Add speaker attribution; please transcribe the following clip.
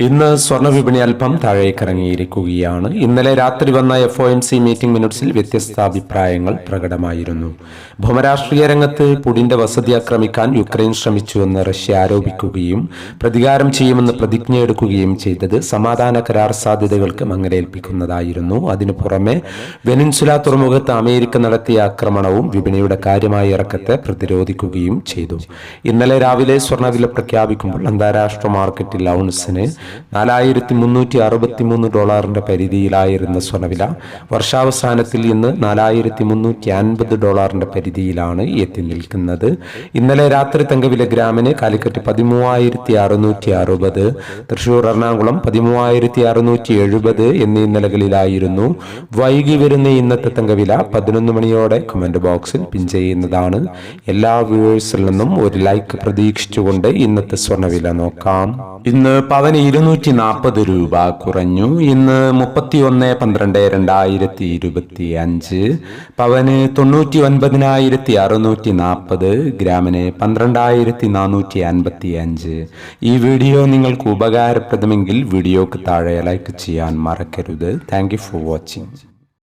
Speaker 1: ഇന്ന് സ്വർണ്ണ വിപണി അല്പം താഴേക്കിറങ്ങിയിരിക്കുകയാണ്. ഇന്നലെ രാത്രി വന്ന FOMC മീറ്റിംഗ് മിനിറ്റ്സിൽ വ്യത്യസ്ത അഭിപ്രായങ്ങൾ പ്രകടമായിരുന്നു. ഭൗമരാഷ്ട്രീയ രംഗത്ത് പുടിന്റെ വസതി ആക്രമിക്കാൻ യുക്രൈൻ ശ്രമിച്ചുവെന്ന് റഷ്യ ആരോപിക്കുകയും പ്രതികാരം ചെയ്യുമെന്ന് പ്രതിജ്ഞയെടുക്കുകയും ചെയ്തത് സമാധാന കരാർ സാധ്യതകൾക്ക് മങ്ങലേൽപ്പിക്കുന്നതായിരുന്നു. അതിനു പുറമെ വെനിൻസുല തുറമുഖത്ത് അമേരിക്ക നടത്തിയ ആക്രമണവും വിപണിയുടെ കാര്യമായ ഇറക്കത്തെ പ്രതിരോധിക്കുകയും ചെയ്തു. ഇന്നലെ രാവിലെ സ്വർണ്ണവില പ്രഖ്യാപിക്കുമ്പോൾ അന്താരാഷ്ട്ര മാർക്കറ്റിൽ ഔൺസിന് $4,363 പരിധിയിലായിരുന്ന സ്വർണ്ണവില വർഷാവസാനത്തിൽ ഇന്ന് $4,350 പരിധിയിലാണ് എത്തി നിൽക്കുന്നത്. ഇന്നലെ രാത്രി തങ്കവില ഗ്രാമിന് കാലിക്കറ്റ് 13,660, തൃശൂർ എറണാകുളം 13,670 എന്നീ നിലകളിലായിരുന്നു. വൈകി വരുന്ന ഇന്നത്തെ തങ്കവില 11 മണിയോടെ കമന്റ് ബോക്സിൽ പിൻ ചെയ്യുന്നതാണ്. എല്ലാ വ്യൂവേഴ്സിൽ നിന്നും ഒരു ലൈക്ക് പ്രതീക്ഷിച്ചുകൊണ്ട് ഇന്നത്തെ സ്വർണ്ണവില നോക്കാം. ഇന്ന് പവന് 240 രൂപ കുറഞ്ഞു. ഇന്ന് 31/12/2025. പവന് 99,640, ഗ്രാമിന് 12,455. ഈ വീഡിയോ നിങ്ങൾക്ക് ഉപകാരപ്രദമെങ്കിൽ വീഡിയോക്ക് താഴെ ലൈക്ക് ചെയ്യാൻ മറക്കരുത്. Thank you for watching.